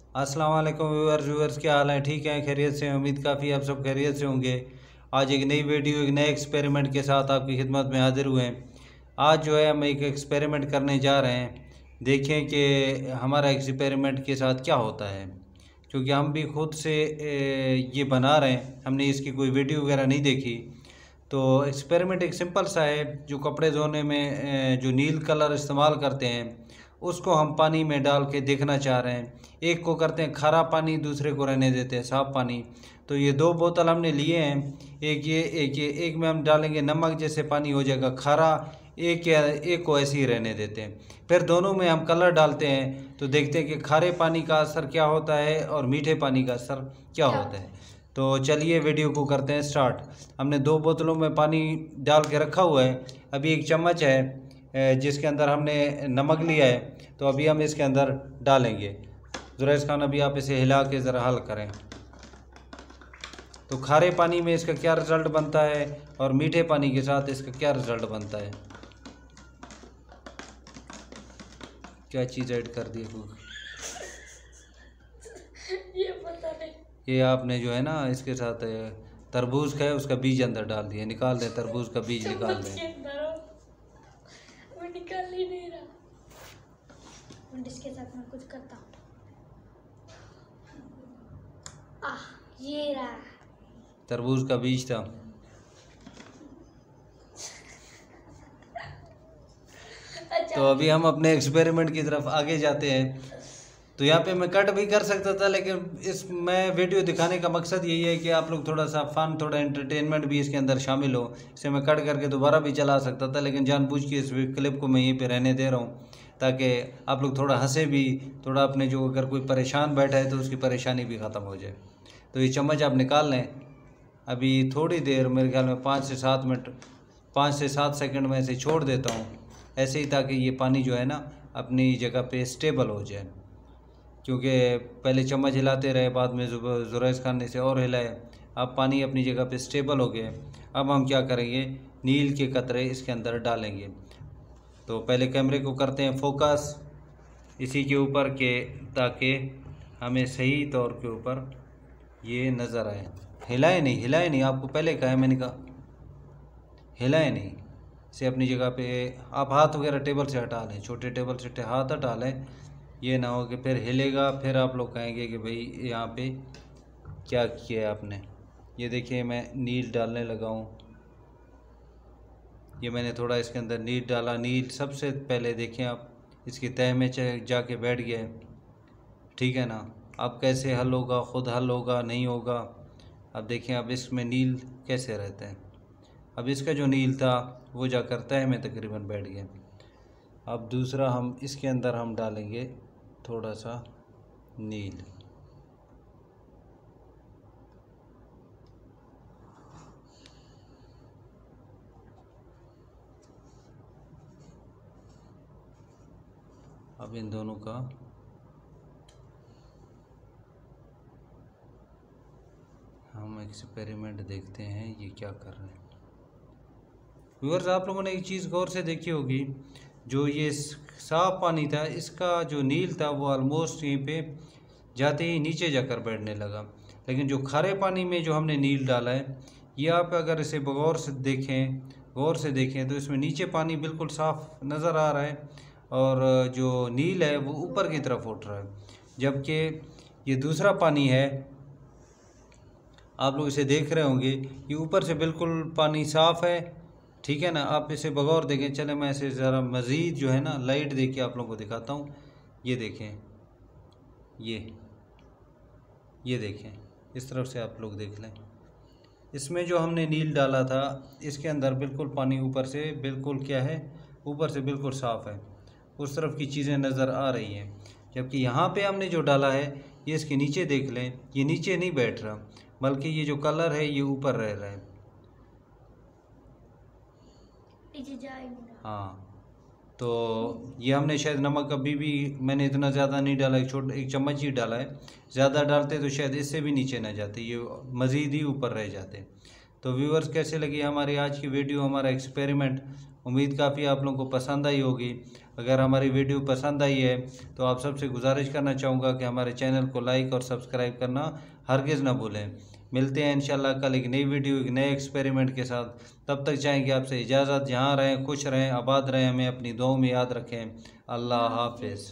अस्सलाम वालेकुम व्यूअर्स क्या हाल है? ठीक है, खैरियत से? उम्मीद काफ़ी आप सब खैरियत से होंगे। आज एक नई वीडियो एक नए एक्सपेरिमेंट के साथ आपकी खिदमत में हाजिर हुए हैं। आज जो है हम एक एक्सपेरिमेंट करने जा रहे हैं। देखें कि हमारा एक्सपेरिमेंट के साथ क्या होता है, क्योंकि हम भी खुद से ये बना रहे हैं, हमने इसकी कोई वीडियो वगैरह नहीं देखी। तो एक्सपेरिमेंट एक सिंपल सा है। जो कपड़े धोने में जो नील कलर इस्तेमाल करते हैं उसको हम पानी में डाल के देखना चाह रहे हैं। एक को करते हैं खारा पानी, दूसरे को रहने देते हैं साफ़ पानी। तो ये दो बोतल हमने लिए हैं, एक ये एक में हम डालेंगे नमक जैसे पानी हो जाएगा खारा, एक को ऐसे ही रहने देते हैं। फिर दोनों में हम कलर डालते हैं तो देखते हैं कि खारे पानी का असर क्या होता है और मीठे पानी का असर क्या होता है। तो चलिए वीडियो को करते हैं स्टार्ट। हमने दो बोतलों में पानी डाल के रखा हुआ है। अभी एक चम्मच है जिसके अंदर हमने नमक लिया है, तो अभी हम इसके अंदर डालेंगे। जुरैस खान, अभी आप इसे हिला के ज़रा हल करें। तो खारे पानी में इसका क्या रिज़ल्ट बनता है और मीठे पानी के साथ इसका क्या रिज़ल्ट बनता है। क्या चीज़ ऐड कर दी ये पता नहीं। ये आपने जो है ना इसके साथ तरबूज का है, उसका बीज अंदर डाल दिया। निकाल दें, तरबूज का बीज निकाल दें। वो निकाल ही नहीं रहा। इसके साथ मैं कुछ करता हूँ। ये रहा तरबूज का बीज था। अच्छा। तो अभी हम अपने एक्सपेरिमेंट की तरफ आगे जाते हैं। तो यहाँ पे मैं कट भी कर सकता था, लेकिन इस मैं वीडियो दिखाने का मकसद यही है कि आप लोग थोड़ा सा फन, थोड़ा एंटरटेनमेंट भी इसके अंदर शामिल हो। इसे मैं कट करके दोबारा भी चला सकता था, लेकिन जानबूझ के इस क्लिप को मैं यहीं पे रहने दे रहा हूँ ताकि आप लोग थोड़ा हंसे भी, थोड़ा अपने जो अगर कोई परेशान बैठा है तो उसकी परेशानी भी ख़त्म हो जाए। तो ये चम्मच आप निकाल लें। अभी थोड़ी देर, मेरे ख्याल में 5 से 7 सेकंड में ऐसे छोड़ देता हूँ ऐसे ही, ताकि ये पानी जो है ना अपनी जगह पे स्टेबल हो जाए। क्योंकि पहले चम्मच हिलाते रहे, बाद में जुरैस खान ने इसे और हिलाए, अब पानी अपनी जगह पे स्टेबल हो गया। अब हम क्या करेंगे, नील के कतरे इसके अंदर डालेंगे। तो पहले कैमरे को करते हैं फोकस इसी के ऊपर के, ताकि हमें सही तौर के ऊपर ये नज़र आए। हिलाए नहीं, आपको पहले कहा है मैंने, कहा हिलाए नहीं। इसे अपनी जगह पे आप हाथ वगैरह टेबल से हटा लें, छोटे टेबल से हाथ हटा लें। ये ना हो कि फिर हिलेगा, फिर आप लोग कहेंगे कि भाई यहाँ पे क्या किया है आपने। ये देखिए मैं नील डालने लगा हूँ। ये मैंने थोड़ा इसके अंदर नील डाला। नील सबसे पहले देखें आप इसकी तह में जाके बैठ गया है, ठीक है ना। अब कैसे हल होगा, ख़ुद हल होगा नहीं होगा। अब देखें अब इसमें नील कैसे रहता है। अब इसका जो नील था वो जाकर तह में तकरीबन बैठ गया। अब दूसरा हम इसके अंदर हम डालेंगे थोड़ा सा नील। अब इन दोनों का हम एक्सपेरिमेंट देखते हैं ये क्या कर रहे हैं। व्यूअर्स, आप लोगों ने एक चीज़ गौर से देखी होगी, जो ये साफ पानी था इसका जो नील था वो ऑलमोस्ट यहीं पे जाते ही नीचे जाकर बैठने लगा। लेकिन जो खारे पानी में जो हमने नील डाला है, ये आप अगर इसे गौर से देखें तो इसमें नीचे पानी बिल्कुल साफ़ नज़र आ रहा है और जो नील है वो ऊपर की तरफ उठ रहा है। जबकि ये दूसरा पानी है, आप लोग इसे देख रहे होंगे, ये ऊपर से बिल्कुल पानी साफ़ है, ठीक है ना। आप इसे बगौर देखें। चले मैं इसे ज़रा मज़ीद जो है ना लाइट दे के आप लोगों को दिखाता हूँ। ये देखें, ये देखें, इस तरफ से आप लोग देख लें। इसमें जो हमने नील डाला था इसके अंदर बिल्कुल पानी ऊपर से बिल्कुल क्या है, ऊपर से बिल्कुल साफ़ है, उस तरफ की चीज़ें नज़र आ रही हैं। जबकि यहाँ पे हमने जो डाला है ये इसके नीचे देख लें, ये नीचे नहीं बैठ रहा, बल्कि ये जो कलर है ये ऊपर रह रहा है। हाँ, तो ये हमने शायद नमक अभी भी मैंने इतना ज़्यादा नहीं डाला, एक चम्मच ही डाला है। ज़्यादा डालते तो शायद इससे भी नीचे ना जाते, ये मज़ीद ही ऊपर रह जाते। तो व्यूअर्स, कैसे लगी हमारी आज की वीडियो, हमारा एक्सपेरिमेंट? उम्मीद काफ़ी आप लोगों को पसंद आई होगी। अगर हमारी वीडियो पसंद आई है तो आप सबसे गुजारिश करना चाहूँगा कि हमारे चैनल को लाइक और सब्सक्राइब करना हरगिज़ ना भूलें। मिलते हैं इंशाल्लाह कल एक नई वीडियो एक नए एक्सपेरिमेंट के साथ। तब तक चाहेंगे आपसे इजाज़त। जहाँ रहें खुश रहें, आबाद रहें, हमें अपनी दुआओं में याद रखें। अल्लाह हाफिज़।